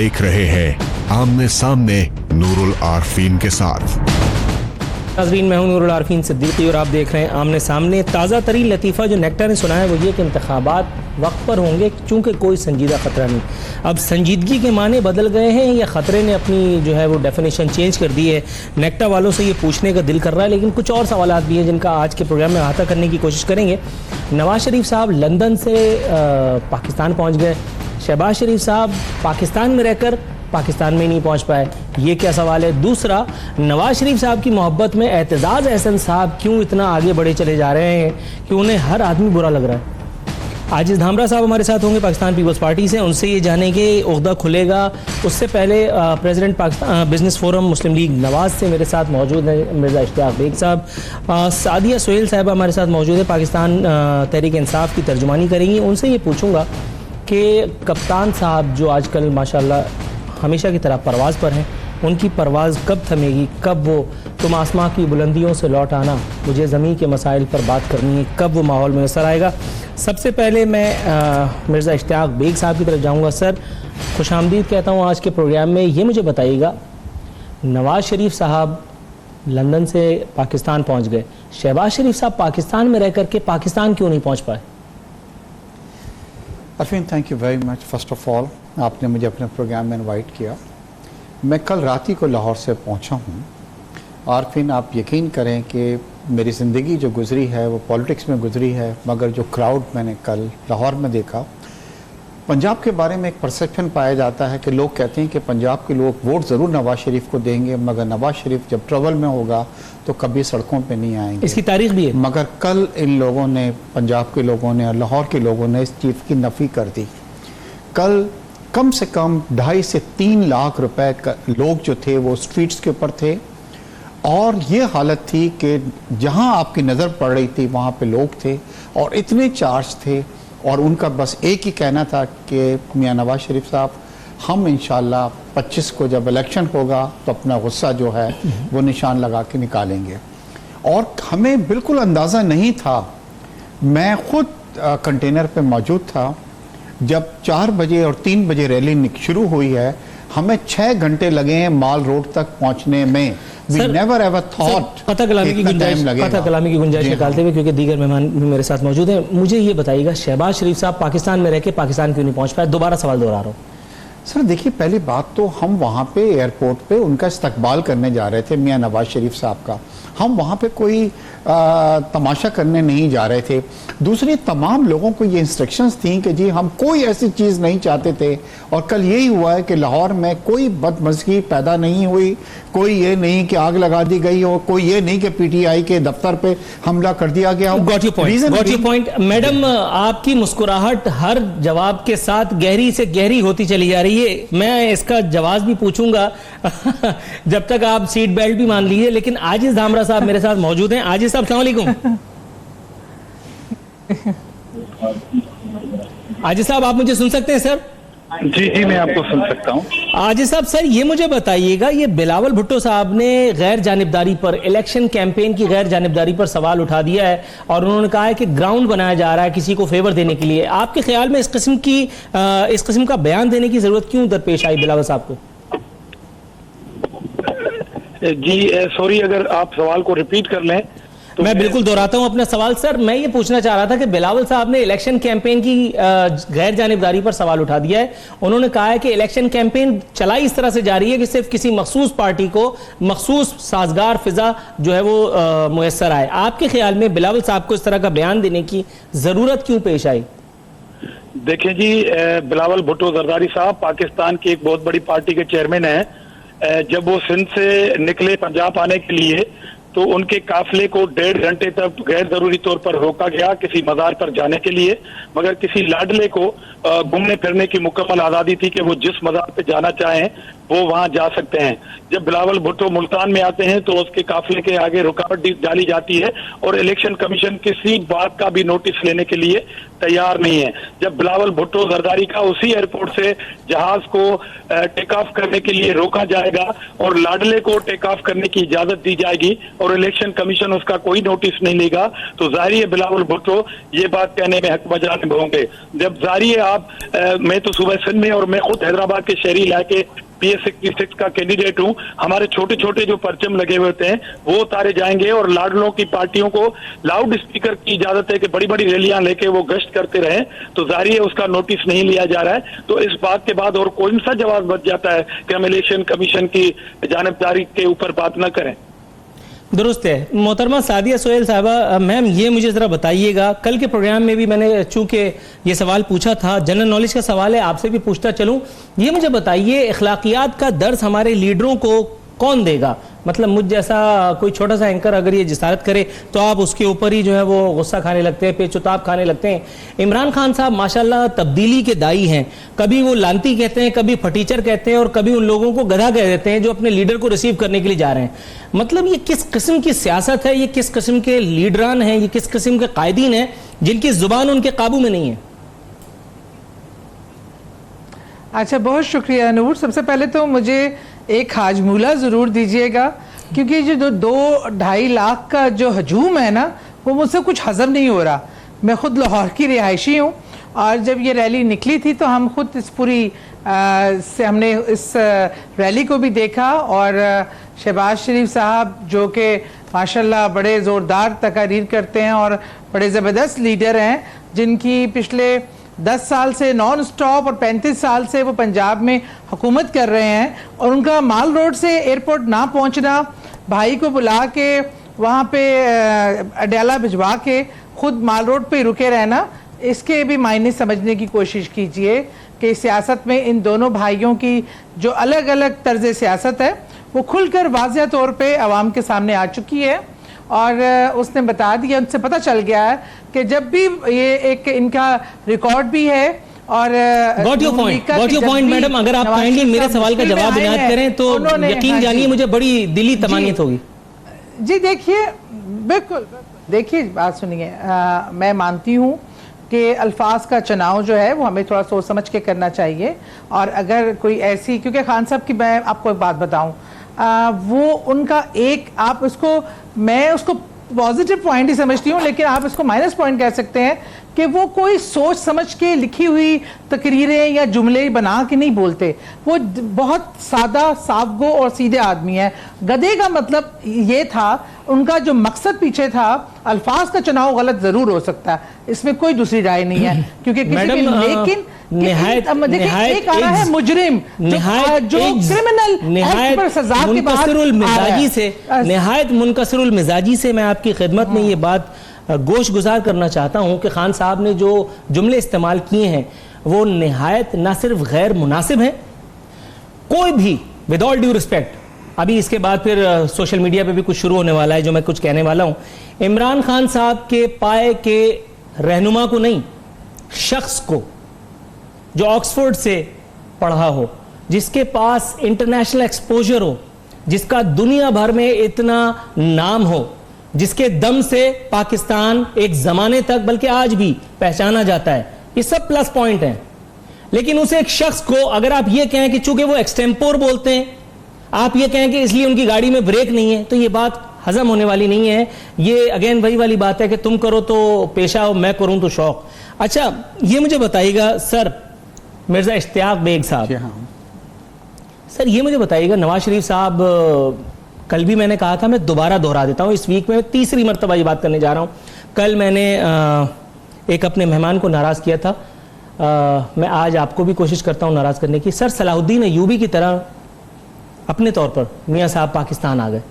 देख रहे हैं आमने सामने नूरुल आरफीन के साथ। नाज़रीन, मैं हूं नूरुल आरफीन सिद्दीकी और आप देख रहे हैं आमने सामने। ताज़ा तरीन लतीफ़ा जो नेक्टा ने सुना है वो ये कि इंतखाबात वक्त पर होंगे चूँकि कोई संजीदा ख़तरा नहीं। अब संजीदगी के माने बदल गए हैं या ख़तरे ने अपनी जो है वो डेफिनेशन चेंज कर दी है। नेक्टा वालों से ये पूछने का दिल कर रहा है, लेकिन कुछ और सवाल भी हैं जिनका आज के प्रोग्राम में अहाता करने की कोशिश करेंगे। नवाज़ शरीफ साहब लंदन से पाकिस्तान पहुँच गए। शहबाज शरीफ साहब पाकिस्तान में रहकर पाकिस्तान में ही नहीं पहुंच पाए, ये क्या सवाल है। दूसरा, नवाज शरीफ साहब की मोहब्बत में एतजाज़ अहसन साहब क्यों इतना आगे बढ़े चले जा रहे हैं कि उन्हें हर आदमी बुरा लग रहा है। आजिज़ धामरा साहब हमारे साथ होंगे पाकिस्तान पीपल्स पार्टी से, उनसे ये जानेंगे ओहदा खुलेगा। उससे पहले प्रेसिडेंट पाकिस्तान बिजनेस फोरम मुस्लिम लीग नवाज से मेरे साथ मौजूद है मिर्ज़ा इश्तियाक बेग साहब। सादिया सोहेल साहब हमारे साथ मौजूद है, पाकिस्तान तहरीक इंसाफ की तर्जुमानी करेंगी। उनसे ये पूछूंगा कि कप्तान साहब जो आजकल माशाल्लाह हमेशा की तरह परवाज़ पर हैं, उनकी परवाज़ कब थमेगी, कब वो तुम आसमां की बुलंदियों से लौट आना, मुझे ज़मीन के मसाइल पर बात करनी है, कब वो माहौल मैसर आएगा। सबसे पहले मैं मिर्ज़ा इश्तियाक बेग साहब की तरफ जाऊँगा। सर, खुशामदीद कहता हूँ आज के प्रोग्राम में। ये मुझे बताइएगा, नवाज़ शरीफ साहब लंदन से पाकिस्तान पहुँच गए, शहबाज शरीफ साहब पाकिस्तान में रह कर के पाकिस्तान क्यों नहीं पहुँच पाए? Arfeen, thank you very much. First of all आपने मुझे अपने प्रोग्राम में इनवाइट किया। मैं कल रात ही को लाहौर से पहुंचा हूं। आरफीन, आप यकीन करें कि मेरी ज़िंदगी जो गुजरी है वो पॉलिटिक्स में गुजरी है, मगर जो क्राउड मैंने कल लाहौर में देखा, पंजाब के बारे में एक परसेप्शन पाया जाता है कि लोग कहते हैं कि पंजाब के लोग वोट ज़रूर नवाज शरीफ को देंगे, मगर नवाज शरीफ जब ट्रबल में होगा तो कभी सड़कों पे नहीं आएंगे। इसकी तारीख भी है। मगर कल इन लोगों ने, पंजाब के लोगों ने और लाहौर के लोगों ने इस चीज़ की नफ़ी कर दी। कल कम से कम 2.5 से 3 लाख रुपए का लोग जो थे वो स्ट्रीट्स के ऊपर थे, और ये हालत थी कि जहां आपकी नज़र पड़ रही थी वहां पे लोग थे और इतने चार्ज थे, और उनका बस एक ही कहना था कि मियां नवाज शरीफ साहब, हम इंशाल्लाह 25 को जब इलेक्शन होगा तो अपना गुस्सा जो है वो निशान लगा के निकालेंगे। और हमें बिल्कुल अंदाज़ा नहीं था, मैं खुद कंटेनर पे मौजूद था जब 4 बजे और 3 बजे रैली शुरू हुई है। हमें 6 घंटे लगे हैं माल रोड तक पहुंचने में। We never ever thought पता कलामी की गुंजाइश निकालते हुए, क्योंकि दीगर मेहमान भी मेरे साथ मौजूद हैं, मुझे ये बताइएगा शहबाज शरीफ साहब पाकिस्तान में रह के पाकिस्तान क्यों नहीं पहुंच पाए? दोबारा सवाल दोहरा रहा हूँ। सर देखिए, पहली बात तो हम वहाँ पे एयरपोर्ट पे उनका इस्तकबाल करने जा रहे थे मियां नवाज शरीफ साहब का, हम वहाँ पे कोई तमाशा करने नहीं जा रहे थे। दूसरी, तमाम लोगों को ये इंस्ट्रक्शंस थी कि जी हम कोई ऐसी चीज़ नहीं चाहते थे, और कल यही हुआ है कि लाहौर में कोई बदमज़गी पैदा नहीं हुई, कोई ये नहीं कि आग लगा दी गई हो, कोई ये नहीं कि पीटीआई के दफ्तर पे हमला कर दिया गया। गॉट योर पॉइंट मैडम, आपकी मुस्कुराहट हर जवाब के साथ गहरी से गहरी होती चली जा रही है। मैं इसका जवाब भी पूछूंगा जब तक आप सीट बेल्ट भी मान लीजिए। लेकिन आजिज़ धामरा साहब मेरे साथ मौजूद हैं। आजिज़ साहब, अस्सलाम वालेकुम। आजिज़ साहब, आप मुझे सुन सकते हैं सर? जी, मैं आपको सुन सकता हूँ। आजिज़ साहब, सर ये मुझे बताइएगा, ये बिलावल भुट्टो साहब ने गैर जानिबदारी पर, इलेक्शन कैंपेन की गैर जानिबदारी पर सवाल उठा दिया है, और उन्होंने कहा है कि ग्राउंड बनाया जा रहा है किसी को फेवर देने के लिए। आपके ख्याल में इस किस्म का बयान देने की जरूरत क्यों दरपेश आई बिलावल साहब को? जी सॉरी, अगर आप सवाल को रिपीट कर लें तो मैं बिल्कुल दोहराता हूं अपना सवाल। सर, मैं ये पूछना चाह रहा था कि बिलावल साहब ने इलेक्शन कैंपेन की गैर जानिबदारी पर सवाल उठा दिया है। उन्होंने कहा है कि इलेक्शन कैंपेन चलाई इस तरह से जा रही है कि सिर्फ किसी मखसूस पार्टी को मखसूस साजगार फिजा जो है वो मुयस्सर आए। आपके ख्याल में बिलावल साहब को इस तरह का बयान देने की जरूरत क्यों पेश आई? देखें जी, बिलावल भुट्टो जरदारी साहब पाकिस्तान की एक बहुत बड़ी पार्टी के चेयरमैन हैं। जब वो सिंध से निकले पंजाब आने के लिए तो उनके काफिले को 1.5 घंटे तक गैर जरूरी तौर पर रोका गया किसी मज़ार पर जाने के लिए, मगर किसी लाडले को घूमने फिरने की मुकम्मल आज़ादी थी कि वो जिस मज़ार पे जाना चाहें। वो वहां जा सकते हैं। जब बिलावल भुट्टो मुल्तान में आते हैं तो उसके काफिले के आगे रुकावट डाली जाती है और इलेक्शन कमीशन किसी बात का भी नोटिस लेने के लिए तैयार नहीं है। जब बिलावल भुट्टो जरदारी का उसी एयरपोर्ट से जहाज को टेक ऑफ करने के लिए रोका जाएगा और लाडले को टेक ऑफ करने की इजाजत दी जाएगी और इलेक्शन कमीशन उसका कोई नोटिस नहीं लेगा, तो जाहिर है बिलावल भुट्टो ये बात कहने में हक बजाने होंगे। जब जाहिर है आप मैं तो सुबह सिंध में और मैं खुद हैदराबाद के शहरी इलाके PS66 का कैंडिडेट हूं, हमारे छोटे छोटे जो परचम लगे हुए होते हैं वो उतारे जाएंगे और लाडलों की पार्टियों को लाउड स्पीकर की इजाजत है कि बड़ी बड़ी रैलियां लेके वो गश्त करते रहें, तो जाहिर है उसका नोटिस नहीं लिया जा रहा है। तो इस बात के बाद और कौन सा जवाब बच जाता है कि हम इलेक्शन कमीशन की जानिबदारी के ऊपर बात न करें। दुरुस्त है। मोहतरमा सादिया सोहेल साहबा, मैम ये मुझे ज़रा बताइएगा, कल के प्रोग्राम में भी मैंने चूंकि ये सवाल पूछा था, जनरल नॉलेज का सवाल है, आपसे भी पूछता चलूं, ये मुझे बताइए अखलाकियात का दर्स हमारे लीडरों को कौन देगा? मतलब मुझ जैसा कोई छोटा सा एंकर अगर ये जिसारत करे तो आप उसके ऊपर ही जो है वो गुस्सा खाने लगते हैं, पेचुताब खाने लगते हैं। इमरान खान साहब माशाल्लाह तब्दीली के दाई हैं, कभी वो लांती कहते हैं, कभी फटीचर कहते हैं और कभी उन लोगों को गधा कह देते हैं जो अपने लीडर को रिसीव करने के लिए जा रहे हैं। मतलब ये किस किस्म की सियासत है, ये किस किस्म के लीडरान हैं, ये किस किस्म के कायदीन हैं जिनकी जुबान उनके काबू में नहीं है? अच्छा, बहुत शुक्रिया नूर। सबसे पहले तो मुझे एक हाजमूला ज़रूर दीजिएगा, क्योंकि जो 2-2.5 लाख का जो हजूम है ना, वो मुझसे कुछ हजम नहीं हो रहा। मैं ख़ुद लाहौर की रिहायशी हूँ और जब ये रैली निकली थी तो हम खुद इस पूरी से हमने इस रैली को भी देखा और शहबाज शरीफ साहब जो कि माशाल्लाह बड़े ज़ोरदार तकारीर करते हैं और बड़े ज़बरदस्त लीडर हैं, जिनकी पिछले 10 साल से नॉन स्टॉप और 35 साल से वो पंजाब में हुकूमत कर रहे हैं, और उनका माल रोड से एयरपोर्ट ना पहुंचना, भाई को बुला के वहाँ पे अडयाला भिजवा के खुद माल रोड पे रुके रहना, इसके भी मायने समझने की कोशिश कीजिए कि सियासत में इन दोनों भाइयों की जो अलग अलग तर्ज सियासत है वो खुलकर वाज़ेह तौर पे आवाम के सामने आ चुकी है। और उसने बता दिया, उनसे पता चल गया है कि जब भी ये एक इनका रिकॉर्ड भी है। और गॉट योर पॉइंट मैडम, अगर आप काइंडली मेरे सवाल का जवाब बुनियाद करें तो यकीन जानिए मुझे बड़ी दिली तमानियत होगी। जी देखिए, बिल्कुल देखिए, बात सुनिए, मैं मानती हूँ कि अल्फाज का चुनाव जो है वो हमें थोड़ा सोच समझ के करना चाहिए। और अगर कोई ऐसी, क्योंकि खान साहब की मैं आपको एक बात बताऊँ, वो उनका एक, आप उसको, मैं उसको पॉजिटिव पॉइंट ही समझती हूँ, लेकिन आप इसको माइनस पॉइंट कह सकते हैं कि वो कोई सोच समझ के लिखी हुई तकरीरें या जुमले बना के नहीं बोलते। वो बहुत सादा, साफगो और सीधे आदमी है। गधे का मतलब ये था, उनका जो मकसद पीछे था, अल्फाज का चुनाव गलत जरूर हो सकता है, इसमें कोई दूसरी राय नहीं है, क्योंकि किसी की, लेकिन एक आ रहा है मुजरिम जो क्रिमिनल एक्ट पर सजा के बाद निहायत मुनकसरुल मिजाजी से मैं आपकी खिदमत में ये बात गोश गुजार करना चाहता हूं कि खान साहब ने जो जुमले इस्तेमाल किए हैं वो निहायत ना सिर्फ गैर मुनासिब हैं, कोई भी विद ऑल ड्यू रिस्पेक्ट, अभी इसके बाद फिर सोशल मीडिया पे भी कुछ शुरू होने वाला है जो मैं कुछ कहने वाला हूं, इमरान खान साहब के पाए के रहनुमा को नहीं, शख्स को जो ऑक्सफोर्ड से पढ़ा हो, जिसके पास इंटरनेशनल एक्सपोजर हो, जिसका दुनिया भर में इतना नाम हो, जिसके दम से पाकिस्तान एक जमाने तक बल्कि आज भी पहचाना जाता है, ये सब प्लस पॉइंट हैं। लेकिन उसे एक शख्स को अगर आप ये कहें कि चूंकि वो एक्सटेम्पोर बोलते हैं, आप ये कहें कि इसलिए उनकी गाड़ी में ब्रेक नहीं है, तो ये बात हजम होने वाली नहीं है। ये अगेन वही वाली बात है कि तुम करो तो पेशा हो, मैं करूं तो शौक। अच्छा, ये मुझे बताइएगा सर, मिर्जा इश्तियाक बेग साहब, हाँ। सर ये मुझे बताइएगा, नवाज शरीफ साहब, कल भी मैंने कहा था, मैं दोबारा दोहरा देता हूं, इस वीक में तीसरी मरतबा ये बात करने जा रहा हूं। कल मैंने एक अपने मेहमान को नाराज किया था, मैं आज आपको भी कोशिश करता हूं नाराज करने की। सर सलाहुद्दीन अयूबी की तरह अपने तौर पर मियां साहब पाकिस्तान आ गए,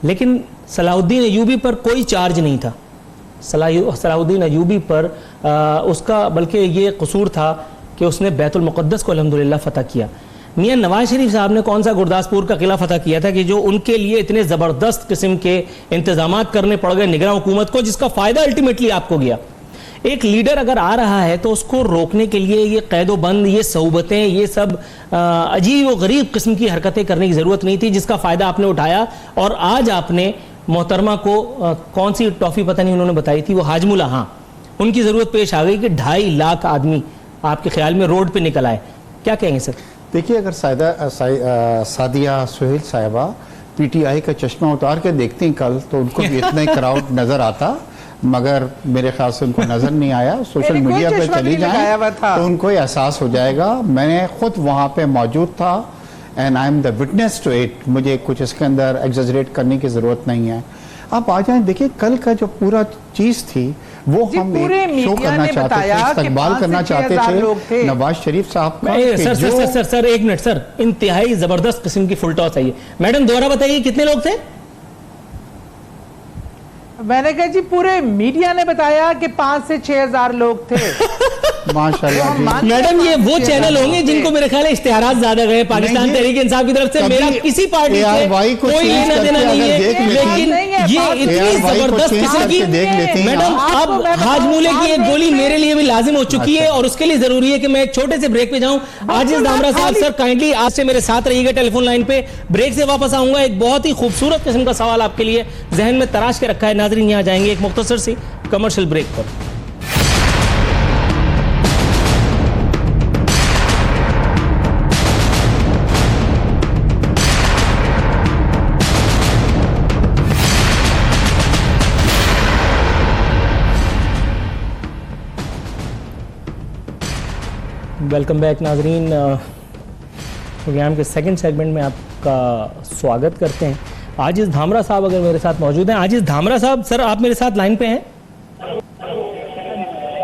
लेकिन सलाहुद्दीन अयूबी पर कोई चार्ज नहीं था। सलाहुद्दीन अयूबी पर उसका बल्कि ये कसूर था कि उसने बैतुल मुक़द्दस को अल्हम्दुलिल्लाह फतह किया। मियां नवाज शरीफ साहब ने कौन सा गुरदासपुर का किला फतह किया था कि जो उनके लिए इतने ज़बरदस्त किस्म के इंतजामात करने पड़ गए निगरान हुकूमत को, जिसका फ़ायदा अल्टीमेटली आपको गया। एक लीडर अगर आ रहा है तो उसको रोकने के लिए ये कैदोबंद, ये सौबतें, ये सब अजीब व गरीब किस्म की हरकतें करने की जरूरत नहीं थी, जिसका फायदा आपने उठाया। और आज आपने मोहतरमा को कौन सी टॉफी पता नहीं उन्होंने बताई थी, वो हाजमुला, हाँ, उनकी जरूरत पेश आ गई कि 2.5 लाख आदमी आपके ख्याल में रोड पे निकल आए। क्या कहेंगे सर? देखिए, अगर सादिया सुहेल साहिबा पीटीआई का चश्मा उतार के देखती कल तो उनको भी इतना ही क्राउड नजर आता, मगर मेरे ख्याल से उनको नजर नहीं आया। सोशल मीडिया पे चली जाए तो उनको एहसास हो जाएगा। मैंने खुद वहाँ पे मौजूद था and I am the witness to it. मुझे कुछ इसके अंदर एग्जेजरेट करने की जरूरत नहीं है। आप आ जाएं, देखिए कल का जो पूरा चीज थी वो हम शो करना चाहते थे, इस्तकबाल करना चाहते थे नवाज शरीफ साहब का। सर एक मिनट सर, इंतहाई जबरदस्त किस्म की फुल टॉस है ये। मैडम दोबारा बताइए कितने लोग थे? मैंने कहा जी पूरे मीडिया ने बताया कि 5 से 6 हजार लोग थे। माशाल्लाह मैडम, ये वो चैनल होंगे जिनको मेरे ख्याल है इश्तिहारात ज्यादा गए पाकिस्तान तहरीक इंसाफ की तरफ से। मेरा किसी पार्टी से कोई लेना देना नहीं है, लेकिन ये इतनी जबरदस्त किस्म की, मैडम अब हाजमूले की एक गोली मेरे लिए भी लाजिम हो चुकी है और उसके लिए जरूरी है कि मैं एक छोटे से ब्रेक पे जाऊं। आजिज धामरा साहब, सर काइंडली आज से मेरे साथ रहिएगा टेलीफोन लाइन पे। ब्रेक से वापस आऊंगा, एक बहुत ही खूबसूरत किस्म का सवाल आपके लिए जहन में तराश के रखा है। नाज़रीन, यहां जाएंगे एक मुख्तसर सी कमर्शियल ब्रेक पर। वेलकम बैक नाजरीन, प्रोग्राम के सेकंड सेगमेंट में आपका स्वागत करते हैं। आजिज धामरा साहब अगर मेरे साथ मौजूद हैं। आजिज धामरा साहब, सर आप मेरे साथ लाइन पे हैं?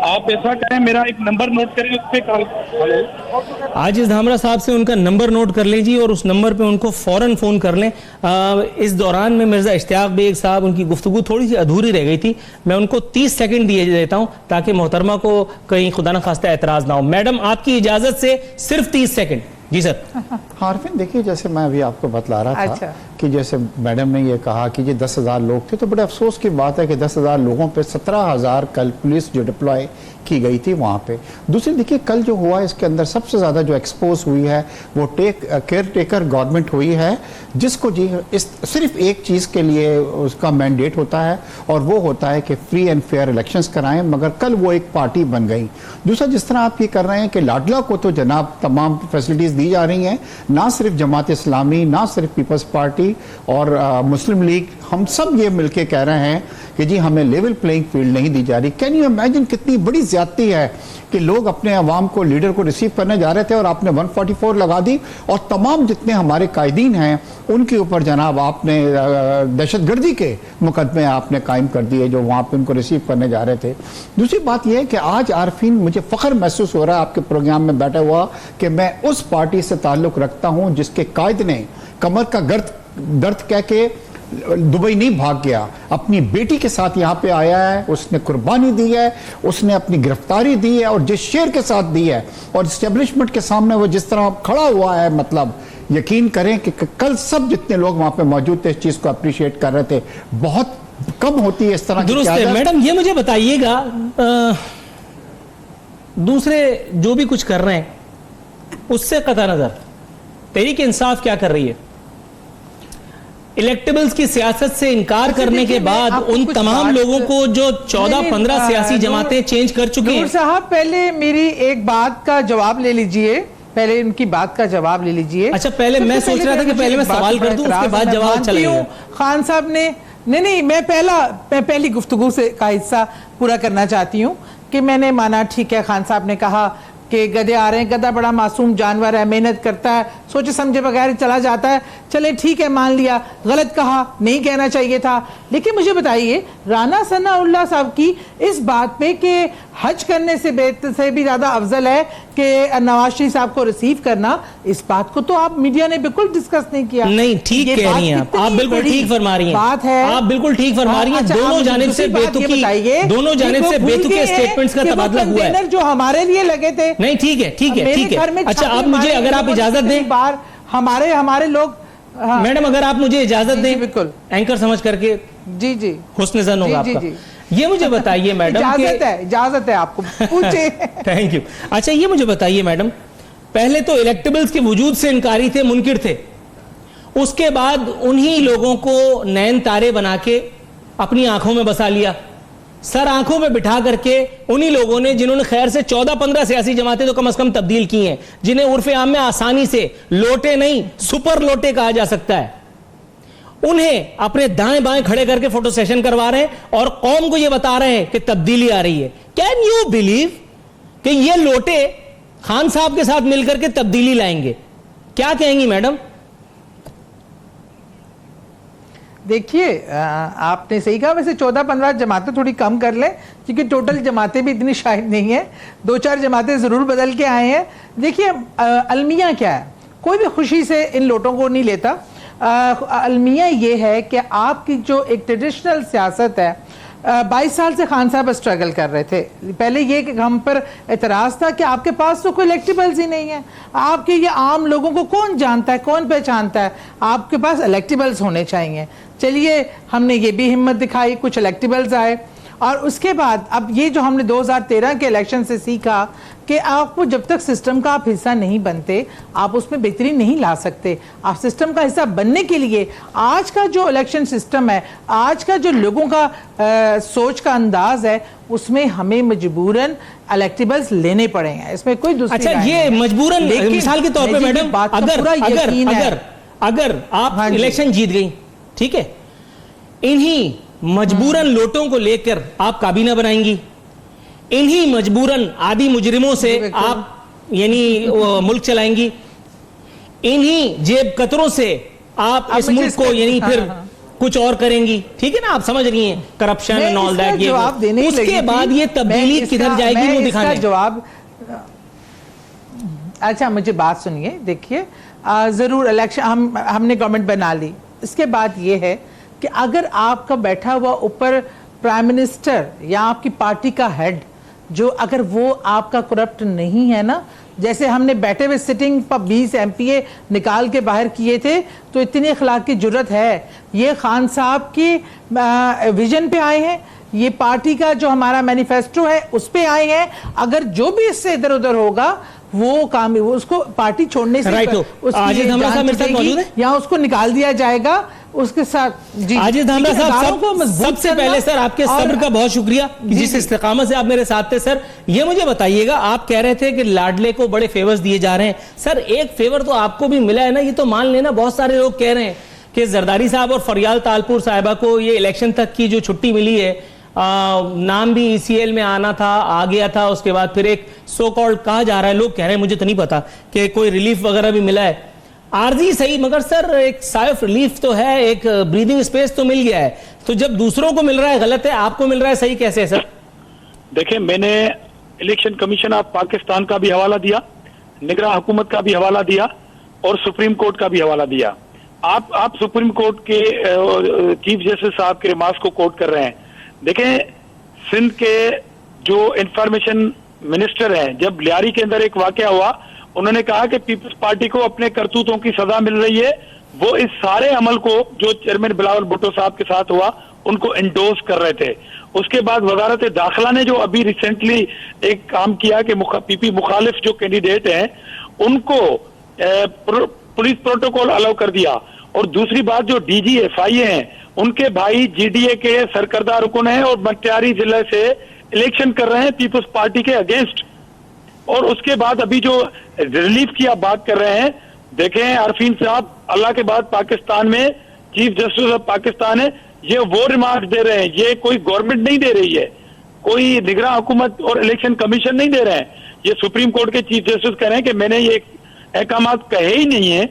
आप ऐसा करें, मेरा एक नंबर नोट करें, उस पे कॉल। आजिज धामरा साहब से उनका नंबर नोट कर लीजिए और उस नंबर पे उनको फौरन फ़ोन कर लें। इस दौरान में मिर्ज़ा इश्तियाक बेग साहब, उनकी गुफ्तगू थोड़ी सी अधूरी रह गई थी, मैं उनको 30 सेकंड दिए देता हूं ताकि मोहतरमा को कहीं खुदा न खास्ता एतराज़ ना हो। मैडम, आपकी इजाज़त से सिर्फ 30 सेकंड। जी सर। हारफिन, देखिए जैसे मैं अभी आपको बतला रहा था कि जैसे मैडम ने ये कहा कि ये 10,000 लोग थे, तो बड़े अफसोस की बात है कि 10,000 लोगों पे 17,000 कल पुलिस जो डिप्लॉय की गई थी वहाँ पे। दूसरी देखिए, कल जो हुआ इसके अंदर सबसे ज़्यादा जो एक्सपोज हुई है वो केयर टेकर गवर्नमेंट हुई है, जिसको जी इस सिर्फ एक चीज़ के लिए उसका मैंडेट होता है और वो होता है कि फ्री एंड फेयर इलेक्शंस कराएं, मगर कल वो एक पार्टी बन गई। दूसरा, जिस तरह आप ये कर रहे हैं कि लाडला को तो जनाब तमाम फैसिलिटीज़ दी जा रही हैं, ना सिर्फ जमात इस्लामी, ना सिर्फ पीपल्स पार्टी और मुस्लिम लीग, हम सब ये मिलके कह रहे हैं कि जी हमें लेवल प्लेइंग फील्ड नहीं दी जा रही। कैन यू इमेजिन कितनी बड़ी ज्यादती है कि लोग अपने अवाम को, लीडर को रिसीव करने जा रहे थे और आपने 144 लगा दी और तमाम जितने हमारे कायदीन हैं उनके ऊपर जनाब आपने दहशतगर्दी के मुकदमे आपने कायम कर दिए जो वहाँ पे उनको रिसीव करने जा रहे थे। दूसरी बात यह है कि आज आरफीन, मुझे फ़ख्र महसूस हो रहा है आपके प्रोग्राम में बैठा हुआ कि मैं उस पार्टी से ताल्लुक़ रखता हूँ जिसके कायद ने कमर का दर्द कह के दुबई नहीं भाग गया, अपनी बेटी के साथ यहाँ पे आया है, उसने कुर्बानी दी है, उसने अपनी गिरफ्तारी दी है और जिस शेर के साथ दी है और इस्टेब्लिशमेंट के सामने वो जिस तरह खड़ा हुआ है, मतलब यकीन करें कि कल सब जितने लोग वहाँ पे मौजूद थे इस चीज़ को अप्रिशिएट कर रहे थे। बहुत कम होती है इस तरह की। दुरुस्त है। मैडम, ये मुझे बताइएगा, दूसरे जो भी कुछ कर रहे हैं उससे कतई नजर तहरीक इंसाफ क्या कर रही है? इलेक्टेबल्स की सियासत से इनकार करने के बाद उन तमाम लोगों को जो 14-15 सियासी जमातें चेंज कर चुकी हैं। साहब, पहले मेरी एक बात का जवाब ले लीजिए, पहले इनकी बात का जवाब ले लीजिए। अच्छा, पहले मैं सोच रहा था कि पहले मैं सवाल कर दूं, उसके बाद जवाब चलेगा। खान साहब ने नहीं, मैं पहली गुफ्तगू से का हिस्सा पूरा करना चाहती हूँ कि मैंने माना ठीक है, खान साहब ने कहा कि गधे आ रहे हैं, गधा बड़ा मासूम जानवर है, मेहनत करता है, सोचे समझे बगैर चला जाता है, चले ठीक है मान लिया, गलत कहा, नहीं कहना चाहिए था। लेकिन मुझे बताइए, राना सनाउल्लाह साहब की इस बात पे कि हज करने से भी ज्यादा अफजल है कि नवाज शरीफ साहब को रिसीव करना, इस बात को तो आप मीडिया ने बिल्कुल डिस्कस नहीं किया। नहीं, ठीक कह रही हैं आप बिल्कुल ठीक फरमा रही हैं, बात है आप बिल्कुल ठीक फरमा रही हैं। दोनों जानिब से बेतुकी स्टेटमेंट्स का तबादला हुआ है जो हमारे लिए लगे थे। नहीं, ठीक है, ठीक है, ठीक है। अच्छा, आप मुझे अगर आप इजाजत दें, बार हमारे लोग, मैडम अगर आप मुझे इजाजत दें, बिल्कुल एंकर समझ करके, जी जी, हुस्न ज़न होगा आपका। ये मुझे बताइए मैडम, इजाजत है आपको, पूछे। Thank you. अच्छा ये मुझे बताइए मैडम, पहले तो इलेक्टेबल्स के वजूद से इनकारी थे, मुनकिर थे, उसके बाद उन्हीं लोगों को नैन तारे बना के अपनी आंखों में बसा लिया, सर आंखों में बिठा करके उन्हीं लोगों ने जिन्होंने खैर से 14-15 सियासी जमातें तो कम से कम तब्दील की हैं, जिन्हें उर्फे आम में आसानी से लोटे नहीं सुपर लोटे कहा जा सकता है, उन्हें अपने दाएं बाएं खड़े करके फोटो सेशन करवा रहे हैं और कौम को यह बता रहे हैं कि तब्दीली आ रही है। कैन यू बिलीव कि ये लोटे खान साहब के साथ मिलकर के तब्दीली लाएंगे? क्या कहेंगी मैडम? देखिए आपने सही कहा, वैसे 14-15 जमातें थोड़ी कम कर लें, क्योंकि टोटल जमातें भी इतनी शायद नहीं है, 2-4 जमातें जरूर बदल के आए हैं। देखिए अलमिया क्या है, कोई भी खुशी से इन लोटों को नहीं लेता। अलमिया ये है कि आपकी जो एक ट्रेडिशनल सियासत है, 22 साल से खान साहब स्ट्रगल कर रहे थे। पहले ये कि हम पर एतराज़ था कि आपके पास तो कोई इलेक्टेबल्स ही नहीं है, आपके ये आम लोगों को कौन जानता है, कौन पहचानता है, आपके पास इलेक्टेबल्स होने चाहिए। चलिए हमने ये भी हिम्मत दिखाई, कुछ इलेक्टेबल्स आए, और उसके बाद अब ये जो हमने 2013 के इलेक्शन से सीखा कि आपको जब तक सिस्टम का आप हिस्सा नहीं बनते आप उसमें बेहतरी नहीं ला सकते। आप सिस्टम का हिस्सा बनने के लिए आज का जो इलेक्शन सिस्टम है, आज का जो लोगों का सोच का अंदाज है, उसमें हमें मजबूरन इलेक्टेबल्स लेने पड़ेंगे, इसमें कोई दूसरी अच्छा ये मजबूरन मिसाल के तौर पे मैडम, अगर आप इलेक्शन जीत गई, ठीक है, इन्हीं मजबूरन लोटों को लेकर आप काबीना बनाएंगी, इन्हीं मजबूरन आदि मुजरिमों से आप यानी मुल्क चलाएंगी, इन्हीं जेब कतरों से आप इस मुल्क को यानी फिर कुछ और करेंगी, ठीक है ना, आप समझ रही हैं, करप्शन एंड ऑल दैट। ये उसके बाद ये तब्दीली किधर जाएगी वो दिखाने जवाब। अच्छा मुझे बात सुनिए, देखिए जरूर इलेक्शन हमने गवर्नमेंट बना ली, इसके बाद ये है कि अगर आपका बैठा हुआ ऊपर प्राइम मिनिस्टर या आपकी पार्टी का हेड जो अगर वो आपका करप्ट नहीं है ना, जैसे हमने बैठे हुए सिटिंग पर 20 MPA निकाल के बाहर किए थे, तो इतनी अखलाक की जुर्रत है, ये खान साहब की विजन पे आए हैं, ये पार्टी का जो हमारा मैनिफेस्टो है उस पे आए हैं, अगर जो भी इससे इधर उधर होगा वो काम वो उसको पार्टी छोड़ने से या उसको निकाल दिया जाएगा उसके साथ। जी आजिज धामरा साहब, सबसे पहले सर आपके सब्र का बहुत शुक्रिया जिस इस्तेकामत से आप मेरे साथ थे। सर ये मुझे बताइएगा, आप कह रहे थे कि लाडले को बड़े फेवर्स दिए जा रहे हैं, सर एक फेवर तो आपको भी मिला है ना, ये तो मान लेना। बहुत सारे लोग कह रहे हैं कि जरदारी साहब और फरियाल तालपुर साहिबा को ये इलेक्शन तक की जो छुट्टी मिली है, नाम भी ECL में आना था, आ गया था, उसके बाद फिर एक सो कॉल्ड कहा जा रहा है, लोग कह रहे हैं मुझे तो नहीं पता कि कोई रिलीफ वगैरह भी मिला है, आरजी सही, मगर सर एक साय ऑफ रिलीफ तो है, एक ब्रीदिंग स्पेस तो मिल गया है, तो जब दूसरों को मिल रहा है गलत है, आपको मिल रहा है सही, कैसे है सर? देखिए मैंने इलेक्शन कमीशन ऑफ पाकिस्तान का भी हवाला दिया, निगरान हुकूमत का भी हवाला दिया और सुप्रीम कोर्ट का भी हवाला दिया। आप सुप्रीम कोर्ट के चीफ जस्टिस साहब के रिमार्क्स को कोट कर रहे हैं। देखें सिंध के जो इंफॉर्मेशन मिनिस्टर हैं, जब लियारी के अंदर एक वाकया हुआ, उन्होंने कहा कि पीपल्स पार्टी को अपने करतूतों की सजा मिल रही है, वो इस सारे अमल को जो चेयरमैन बिलावल भुट्टो साहब के साथ हुआ उनको एंडोर्स कर रहे थे। उसके बाद वजारत दाखिला ने जो अभी रिसेंटली एक काम किया कि पीपी मुखालिफ जो कैंडिडेट हैं उनको पुलिस प्रोटोकॉल अलाउ कर दिया, और दूसरी बात जो DGFI हैं उनके भाई GDA के सरकर्दा रुकन हैं और मटियारी जिले से इलेक्शन कर रहे हैं पीपल्स पार्टी के अगेंस्ट। और उसके बाद अभी जो रिलीफ की आप बात कर रहे हैं, देखें आरफीन साहब, अल्लाह के बाद पाकिस्तान में चीफ जस्टिस ऑफ पाकिस्तान है, ये वो रिमार्क दे रहे हैं, ये कोई गवर्नमेंट नहीं दे रही है, कोई निगरान हुकूमत और इलेक्शन कमीशन नहीं दे रहे हैं, ये सुप्रीम कोर्ट के चीफ जस्टिस कह रहे हैं कि मैंने ये अहकामात कहे ही नहीं है।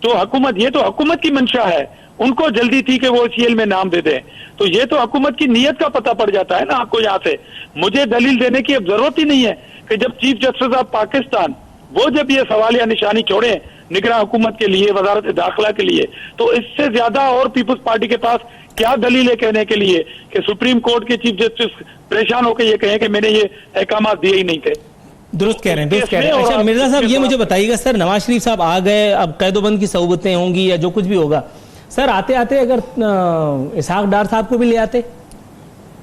तो हुकूमत, ये तो हुकूमत की मंशा है, उनको जल्दी थी कि वो CL में नाम दे दें, तो ये तो हुकूमत की नीयत का पता पड़ जाता है ना आपको। यहाँ से मुझे दलील देने की अब जरूरत ही नहीं है कि जब चीफ जस्टिस ऑफ पाकिस्तान वो जब ये सवाल या निशानी छोड़े निगरान हुकूमत के लिए, वजारत दाखिला के लिए, तो इससे ज्यादा और पीपल्स पार्टी के पास क्या दलील है कहने के लिए कि सुप्रीम कोर्ट के चीफ जस्टिस परेशान होकर ये कहें कि मैंने ये अहकाम दिए ही नहीं थे। दुरुस्त कह रहे हैं, दुरुस्त कह रहे हैं। अच्छा मिर्जा साहब ये मुझे बताइएगा, सर नवाज शरीफ साहब आ गए, अब कैदोबंद की सहूबतें होंगी या जो कुछ भी होगा, सर आते आते अगर इसहाक डार साहब को भी ले आते,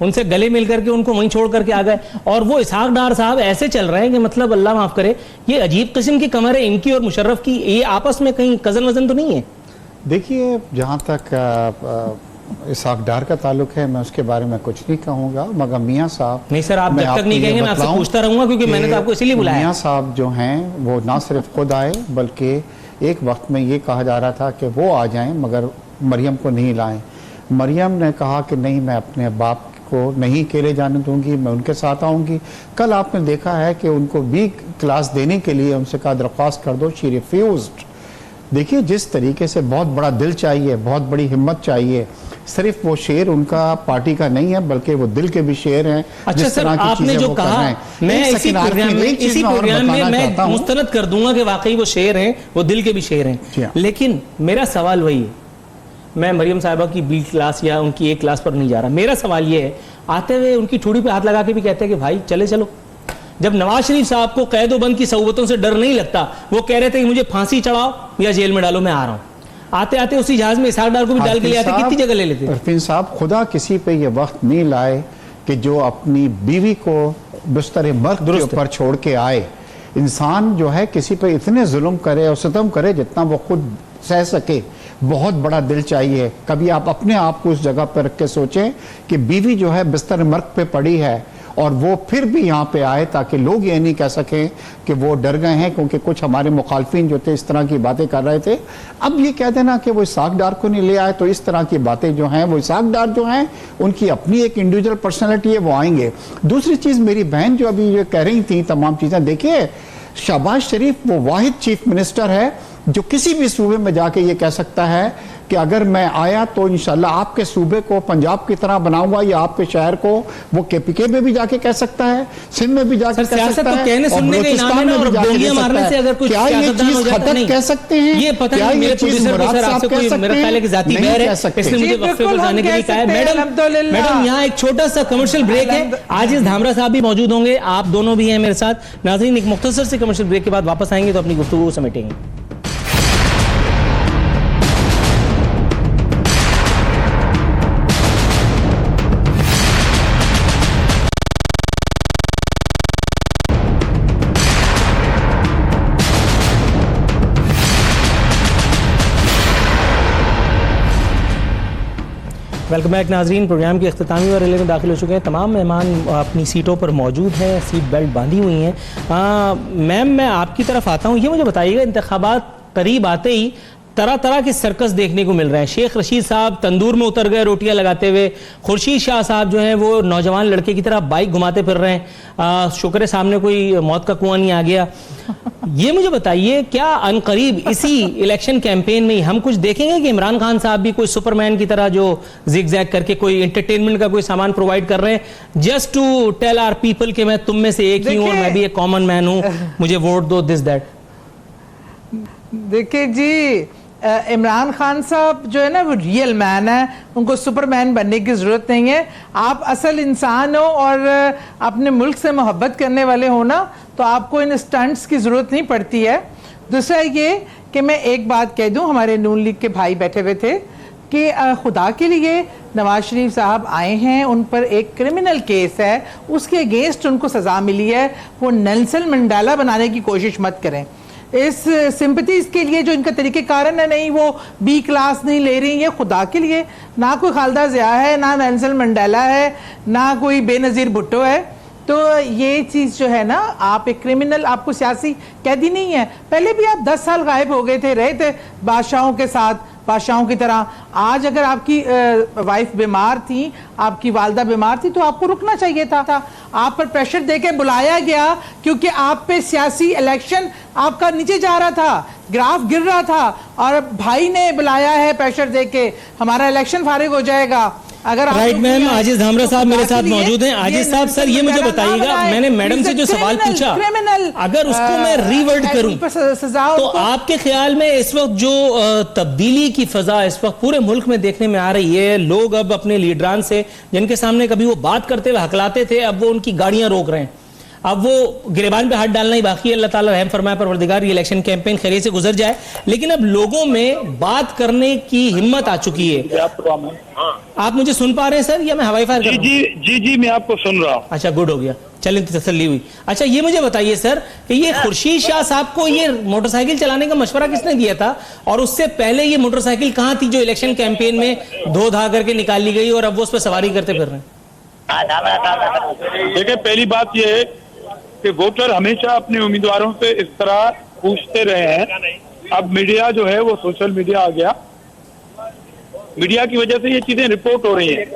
उनसे गले मिल करके उनको वहीं छोड़ करके आ गए। और वो इसहाक डार साहब ऐसे चल रहे हैं कि मतलब अल्लाह माफ करे, ये अजीब किस्म की कमर है इनकी और मुशर्रफ की, ये आपस में कहीं कजन वजन तो नहीं है? देखिए, जहाँ तक इसहाक डार का ताल्लुक है, मैं उसके बारे में कुछ नहीं कहूँगा, मगर मियाँ साहब, नहीं सर, आप जब तक नहीं कहेंगे मैं आपसे पूछता रहूंगा, क्योंकि मैंने तो आपको इसीलिए बुलाया। मियाँ साहब जो हैं वो ना सिर्फ खुद आए, बल्कि एक वक्त में ये कहा जा रहा था कि वो आ जाएं, मगर मरियम को नहीं लाएं। मरियम ने कहा कि नहीं, मैं अपने बाप को नहीं अकेले जाने दूंगी, मैं उनके साथ आऊँगी। कल आपने देखा है कि उनको भी क्लास देने के लिए उनसे कहा दरख्वास्त कर दो, शी रिफ्यूज्ड। देखिए, जिस तरीके से बहुत बड़ा दिल चाहिए, बहुत बड़ी हिम्मत चाहिए। सिर्फ वो शेर उनका पार्टी का नहीं है, बल्कि वो दिल के भी शेर हैं। अच्छा सर, आपने जो कहा, मैं इसी प्रोग्राम में मैं मुस्तरद कर दूंगा कि वाकई वो शेर हैं, वो दिल के भी शेर हैं। लेकिन मेरा सवाल वही है, मैं मरियम साहिबा की बी क्लास या उनकी एक क्लास पर नहीं जा रहा। मेरा सवाल ये है, आते हुए उनकी ठोड़ी पे हाथ लगा के भी कहते हैं कि भाई चले चलो। जब नवाज शरीफ साहब को कैदोबंद की सहुबतों से डर नहीं लगता, वो कह रहे थे कि मुझे फांसी चढ़ाओ या जेल में डालो, मैं आ रहा हूं। आते आते उसी जहाज में इसहाक डार को भी डाल के ले आते, कितनी जगह ले लेते। अरफीन साहब, खुदा किसी पे ये वक्त नहीं लाए कि जो अपनी बीवी को बिस्तर मर्ग के ऊपर छोड़ के आए। इंसान जो है किसी पे इतने जुल्म करे और सितम करे जितना वो खुद सह सके, बहुत बड़ा दिल चाहिए। कभी आप अपने आप को उस जगह पर रख के सोचें कि बीवी जो है बिस्तर मर्ग पे पड़ी है और वो फिर भी यहाँ पे आए, ताकि लोग ये नहीं कह सकें कि वो डर गए हैं, क्योंकि कुछ हमारे मुखालफिन जो थे इस तरह की बातें कर रहे थे। अब ये कह देना कि वो इसहाक डार को नहीं ले आए, तो इस तरह की बातें जो हैं, वो इसहाक डार जो हैं उनकी अपनी एक इंडिविजुअल पर्सनैलिटी है, वो आएंगे। दूसरी चीज़, मेरी बहन जो अभी ये कह रही थी तमाम चीज़ें, देखिए शहबाज शरीफ वो वाहिद चीफ मिनिस्टर है जो किसी भी सूबे में जाके ये कह सकता है कि अगर मैं आया तो इंशाल्लाह आपके सूबे को पंजाब की तरह बनाऊंगा, या आपके शहर को वो केपीके में भी जाके कह सकता है, सिंध में भी जाके कह सकता है, कहने सुनने के इनाम है और गोलियां मारने से अगर कुछ क्या ये चीज खतक कह सकते हैं? ये पता नहीं, मेरे प्रोड्यूसर को सर आपसे कोई मेरा ख्याल है कि जाती बहर है, इसलिए मुझे वक्फे पर जाने के लिए कहा है। मैडम यहाँ एक छोटा सा कमर्शियल ब्रेक है, आजिज धामरा साहब भी मौजूद होंगे, आप दोनों भी हैं मेरे साथ। नाज़रीन, एक मुख्तसर से कमर्शियल ब्रेक के बाद वापस आएंगे तो अपनी गुफ्तगू समेटेंगे। वेलकम बैक नाजरीन, प्रोग्राम के अख्तामी और रिले में दाखिल हो चुके हैं। तमाम मेहमान अपनी सीटों पर मौजूद हैं, सीट बेल्ट बांधी हुई हैं। मैम, मैं आपकी तरफ आता हूँ, ये मुझे बताइएगा, इंतखाबात करीब आते ही तरह तरह के सर्कस देखने को मिल रहे हैं। शेख रशीद साहब तंदूर में उतर गए रोटियां लगाते हुए, खुर्शीद शाह साहब जो हैं वो नौजवान लड़के की तरह बाइक घुमाते फिर रहे हैं। शुक्र है सामने कोई मौत का कुआं नहीं आ गया। ये मुझे बताइए, क्या अनकरीब इसी इलेक्शन कैंपेन में ही हम कुछ देखेंगे कि इमरान खान साहब भी कोई सुपरमैन की तरह जो जिग-जैग करके कोई एंटरटेनमेंट का कोई सामान प्रोवाइड कर रहे हैं, just to tell our people कि मैं तुम में से एक ही हूं और मैं भी एक कॉमन मैन हूं, मुझे वोट दो, दिस दैट? देखिए जी, इमरान खान साहब जो है ना वो रियल मैन है, उनको सुपरमैन बनने की ज़रूरत नहीं है। आप असल इंसान हो और अपने मुल्क से मोहब्बत करने वाले हो ना, तो आपको इन स्टंट्स की ज़रूरत नहीं पड़ती है। दूसरा ये कि मैं एक बात कह दूं, हमारे नून लीग के भाई बैठे हुए थे कि खुदा के लिए नवाज शरीफ साहब आए हैं, उन पर एक क्रिमिनल केस है, उसके अगेंस्ट उनको सज़ा मिली है, वो नेल्सन मंडेला बनाने की कोशिश मत करें। इस सिंपैथीज के लिए जो इनका तरीके कारण है, नहीं वो बी क्लास नहीं ले रही है, खुदा के लिए ना कोई खालिदा ज़िया है, ना नेल्सन मंडेला है, ना कोई बेनज़ीर भुट्टो है। तो ये चीज़ जो है ना, आप एक क्रिमिनल, आपको सियासी कैदी नहीं है। पहले भी आप 10 साल गायब हो गए थे, रहे थे बादशाहों के साथ, बादशाहों की तरह। आज अगर आपकी वाइफ बीमार थी, आपकी वालदा बीमार थी, तो आपको रुकना चाहिए था। आप पर प्रेशर देके बुलाया गया क्योंकि आप पे सियासी इलेक्शन आपका नीचे जा रहा था, ग्राफ गिर रहा था, और भाई ने बुलाया है प्रेशर देके, हमारा इलेक्शन फारिग हो जाएगा। अगर राइट मैम, आजिज धामरा साहब मेरे साथ मौजूद हैं। आजिज साहब, सर ये मुझे बताइएगा, मैंने मैडम से जो सवाल पूछा, अगर उसको मैं रीवर्ड करूं तो आपके ख्याल में इस वक्त जो तब्दीली की फजा इस वक्त पूरे मुल्क में देखने में आ रही है, लोग अब अपने लीडरान से जिनके सामने कभी वो बात करते हुए हकलाते थे, अब वो उनकी गाड़ियां रोक रहे हैं, अब वो गिरेबान पे हाथ डालना ही बाकी है। अल्लाह ताला रहम फरमाए परवरदिगार, ये इलेक्शन कैंपेन खैरियत से गुजर जाए। लेकिन अब लोगों में बात करने की हिम्मत आ चुकी है। आप मुझे सुन पा रहे हैं सर, या मैं हवाई फायर कर रहा हूं? जी मैं आपको सुन रहा हूँ। अच्छा, गुड हो गया, चलें तसल्ली हुई। अच्छा, ये मुझे बताइए सर कि ये खुर्शीद शाह साहब को ये मोटरसाइकिल चलाने का मशवरा किसने दिया था, और उससे पहले ये मोटरसाइकिल कहाँ थी जो इलेक्शन कैंपेन में धो धा करके निकाली गई और अब वो उस पर सवारी करते फिर रहे हैं? देखिए, पहली बात यह है कि वोटर हमेशा अपने उम्मीदवारों से इस तरह पूछते रहे हैं। अब मीडिया जो है वो सोशल मीडिया आ गया, मीडिया की वजह से ये चीजें रिपोर्ट हो रही हैं।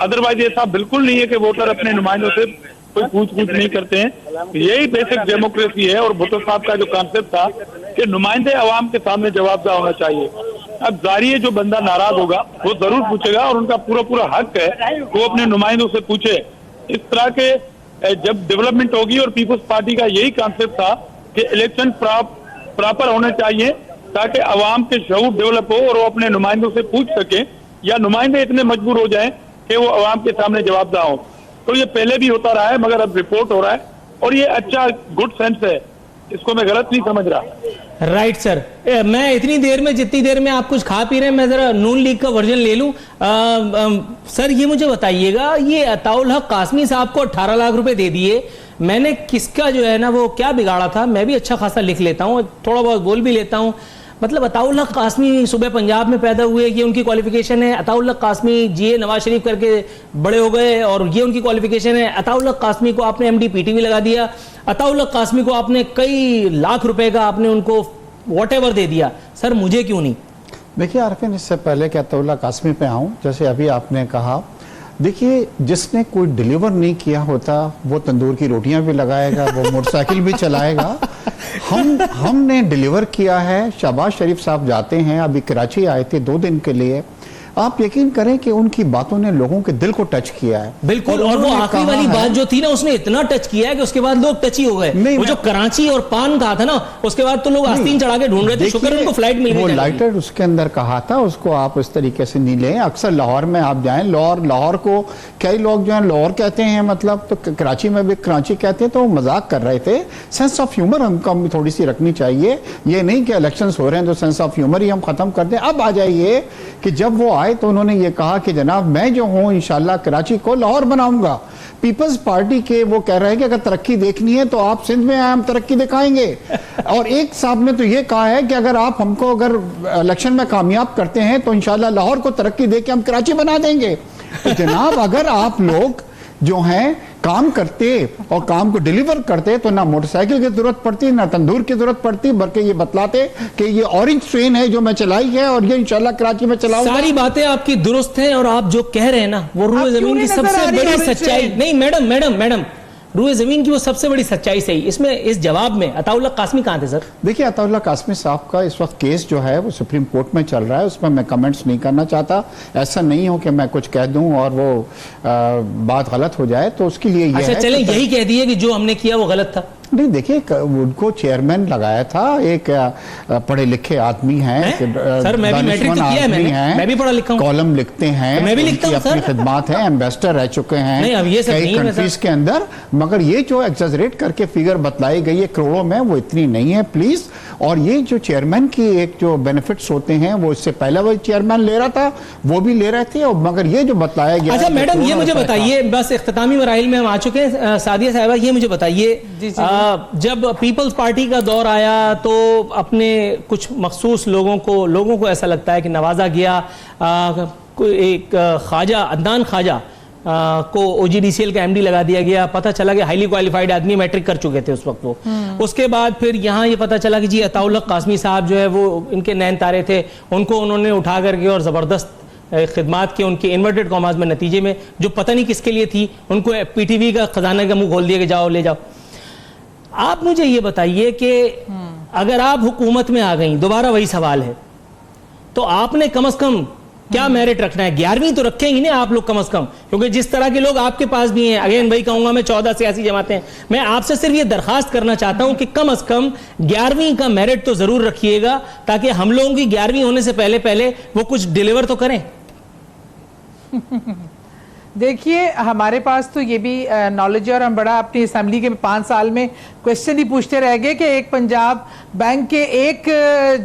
अदरवाइज ऐसा बिल्कुल नहीं है कि वोटर अपने नुमाइंदों से कोई पूछ नहीं करते हैं। यही बेसिक डेमोक्रेसी है। और भुट्टो साहब का जो कॉन्सेप्ट था कि नुमाइंदे आवाम के सामने जवाबदेह होना चाहिए। अब जारी है, जो बंदा नाराज होगा वो जरूर पूछेगा और उनका पूरा हक है वो अपने नुमाइंदों से पूछे। इस तरह के जब डेवलपमेंट होगी, और पीपुल्स पार्टी का यही कॉन्सेप्ट था कि इलेक्शन प्रॉपर होने चाहिए ताकि अवाम के शऊर डेवलप हो और वो अपने नुमाइंदों से पूछ सके, या नुमाइंदे इतने मजबूर हो जाएं कि वो अवाम के सामने जवाबदेह हो। तो ये पहले भी होता रहा है, मगर अब रिपोर्ट हो रहा है और ये अच्छा गुड सेंस है, इसको मैं गलत नहीं समझ रहा। राइट सर, मैं इतनी देर में, जितनी देर में आप कुछ खा पी रहे हैं, मैं जरा नून लीग का वर्जन ले लूं। सर ये मुझे बताइएगा, ये अताउल हक कासमी साहब को 18 लाख रुपए दे दिए, मैंने किसका जो है ना वो क्या बिगाड़ा था? मैं भी अच्छा खासा लिख लेता हूँ, थोड़ा बहुत बोल भी लेता हूँ। मतलब अताउल हक कासमी सुबह पंजाब में पैदा हुए, ये उनकी क्वालिफिकेशन है। अताउल हक कासमी जीए नवाज शरीफ करके बड़े हो गए और ये उनकी क्वालिफिकेशन है। अताउल हक कासमी को आपने एमडी पीटीवी लगा दिया। अताउल हक कासमी को आपने कई लाख रुपए का आपने उनको व्हाटएवर दे दिया। सर मुझे क्यों नहीं? देखिए आरफिन, इससे पहले कि अताउल हक कासमी पे आऊँ, जैसे अभी आपने कहा, देखिए जिसने कोई डिलीवर नहीं किया होता वो तंदूर की रोटियां भी लगाएगा, वो मोटरसाइकिल भी चलाएगा। हमने डिलीवर किया है। शहबाज शरीफ साहब जाते हैं, अभी कराची आए थे 2 दिन के लिए। आप यकीन करें कि उनकी बातों ने लोगों के दिल को टच किया है। बिल्कुल, और वो आखिरी वाली बात जो थी ना, उसने इतना टच किया है कि उसके बाद लोग टच ही हो गए। वो जो कराची और पान कहा था ना, उसके बाद तो लोग आस्तीन चढ़ा के ढूंढ रहे थे। शुक्र उनको फ्लाइट मिल गई। वो लाइटर उसके अंदर कहा था, उसको आप इस तरीके से नहीं लें। अक्सर लाहौर में आप जाएं, लाहौर को कई लोग जो है लाहौर कहते हैं, मतलब तो कराची में भी कराची कहते हैं, तो वो मजाक कर रहे थे। सेंस ऑफ ह्यूमर हमको थोड़ी सी रखनी चाहिए। ये नहीं कि इलेक्शंस हो रहे हैं तो सेंस ऑफ ह्यूमर ही हम खत्म कर दें। अब आ जाइए कि जब वो आए तो उन्होंने ये कहा कि जनाब मैं जो हूं इंशाल्लाह कराची को लाहौर बनाऊंगा। पीपल्स पार्टी के वो कह रहे हैं कि अगर तरक्की देखनी है तो आप सिंध में आए, हम तरक्की दिखाएंगे। और एक साहब ने तो ये कहा है कि अगर आप हमको अगर इलेक्शन में कामयाब करते हैं तो इंशाल्लाह लाहौर को तरक्की देके हम कराची बना देंगे। तो जनाब अगर आप लोग जो हैं काम करते और काम को डिलीवर करते तो ना मोटरसाइकिल की जरूरत पड़ती, ना तंदूर की जरूरत पड़ती, बल्कि ये बतलाते कि ये ऑरेंज ट्रेन है जो मैं चलाई है और ये इंशाल्लाह कराची में चलाऊंगा। सारी बातें आपकी दुरुस्त हैं और आप जो कह रहे हैं ना वो रूए जमीन की सबसे बड़ी सच्चाई। नहीं मैडम, रूए जमीन की वो सबसे बड़ी सच्चाई सही। इसमें इस जवाब में अताउल हक कासमी कहां थे सर? देखिए अताउल हक कासमी साहब का इस वक्त केस जो है वो सुप्रीम कोर्ट में चल रहा है, उसमें मैं कमेंट्स नहीं करना चाहता। ऐसा नहीं हो कि मैं कुछ कह दूं और वो बात गलत हो जाए, तो उसके लिए अच्छा चले यही कह दिए कि जो हमने किया वो गलत था। नहीं देखिए, उनको चेयरमैन लगाया था, एक पढ़े लिखे आदमी हैं। सर मैं भी मैट्रिक तो किया है, मैं भी पढ़ा लिखा हूं, कॉलम लिखते हैं, मैं भी लिखता हूं सर। अपनी खिदमत है, एम्बेसडर रह चुके हैं कई कंट्रीज के अंदर। मगर ये जो एग्जैजरेट करके फिगर बतलाई गई है करोड़ों में, वो इतनी नहीं है प्लीज। और ये जो चेयरमैन की एक जो बेनिफिट्स होते हैं वो इससे पहले वो चेयरमैन ले रहा था, वो भी ले रहे थे। और मगर ये जो बताया गया। अच्छा मैडम ये मुझे बताइए, बस इख्तितामी मराहिल में हम आ चुके हैं। सादिया साहिबा ये मुझे बताइए, जब पीपल्स पार्टी का दौर आया तो अपने कुछ मखसूस लोगों को ऐसा लगता है कि नवाजा गया। एक ख्वाजा अदनान ख्वाजा को OGDCL का MD लगा दिया गया। पता चला कि हाईली क्वालिफाइड आदमी, मैट्रिक कर चुके थे उस वक्त वो। उसके बाद फिर यहाँ ये पता चला कि जी अताउल हक कासमी साहब जो है वो इनके नैन तारे थे, उनको उन्होंने उठा करके और ज़बरदस्त खिदमात के उनके इन्वर्टेड कॉमास में नतीजे में जो पता नहीं किसके लिए थी, उनको PTV का खजाना का मुंह खोल दिया कि जाओ ले जाओ। आप मुझे ये बताइए कि अगर आप हुकूमत में आ गई, दोबारा वही सवाल है, तो आपने कम से कम क्या मेरिट रखना है? 11वीं तो रखेंगे ना आप लोग कम से कम, क्योंकि जिस तरह के लोग आपके पास भी हैं। अगेन भाई कहूंगा मैं 14 सियासी जमातें हैं, मैं आपसे सिर्फ ये दरखास्त करना चाहता हूं कि कम से कम 11वीं का मेरिट तो जरूर रखिएगा, ताकि हम लोगों की 11वीं होने से पहले वो कुछ डिलीवर तो करें। देखिए हमारे पास तो ये भी नॉलेज है और हम बड़ा अपनी असेंबली के 5 साल में क्वेश्चन ही पूछते रह गए कि एक पंजाब बैंक के एक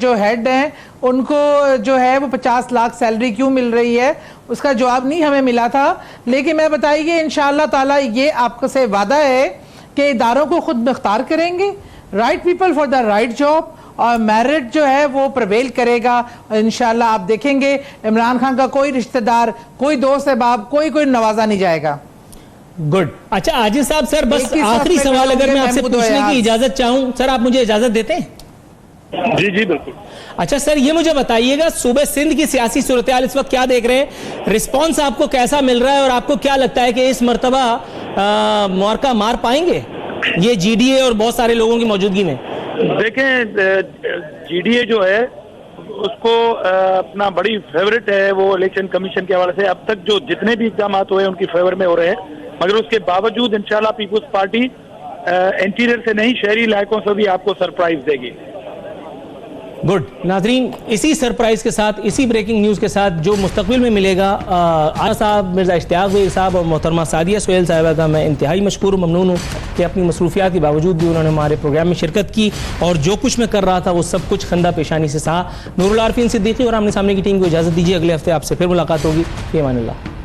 जो हेड हैं उनको जो है वो 50 लाख सैलरी क्यों मिल रही है, उसका जवाब नहीं हमें मिला था। लेकिन मैं बताइए इंशाअल्लाह ताला ये आपको से वादा है कि इदारों को खुद मुख्तार करेंगे, right people for the right job, और मेरिट जो है वो प्रवेल करेगा इंशाल्लाह। आप देखेंगे इमरान खान का कोई रिश्तेदार, कोई दोस्त अहबाब, कोई नवाजा नहीं जाएगा। गुड। अच्छा आजिज साहब, सर बस एक ही साथ आखिरी में सवाल अगर मैं आपसे महमूद पूछने यार। की इजाजत चाहूं, सर आप मुझे इजाजत देते हैं? जी जी बिल्कुल। अच्छा सर, ये मुझे बताइएगा सूबे सिंध की सियासी सूरत हाल इस वक्त क्या देख रहे हैं, रिस्पॉन्स आपको कैसा मिल रहा है और आपको क्या लगता है कि इस मरतबा मुआरका मार पाएंगे ये जीडीए और बहुत सारे लोगों की मौजूदगी में? देखें, जीडीए जो है उसको अपना बड़ी फेवरेट है वो इलेक्शन कमीशन के हवाले से। अब तक जो जितने भी इक़दाम हुए हैं उनकी फेवर में हो रहे हैं, मगर उसके बावजूद इंशाल्लाह पीपुल्स पार्टी इंटीरियर से नहीं शहरी इलाकों से भी आपको सरप्राइज देगी। गुड। नाजरीन, इसी सरप्राइज के साथ, इसी ब्रेकिंग न्यूज़ के साथ जो मुस्तकबिल में मिलेगा, आला साहब, मिर्ज़ा इश्तियाक भाई साहब और मोहतरमा सादिया सुहेल साहिबा का मैं इंतहाई मशकूर ममनून हूँ कि अपनी मसरूफियात के बावजूद भी उन्होंने हमारे प्रोग्राम में शिरकत की और जो कुछ मैं कर रहा था वो सब कुछ खंदा पेशानी से सहा। नूरुल आरफीन सिद्दीकी और आमने सामने की टीम को इजाज़त दीजिए, अगले हफ्ते आपसे फिर मुलाकात होगी। फ़ी अमान अल्लाह।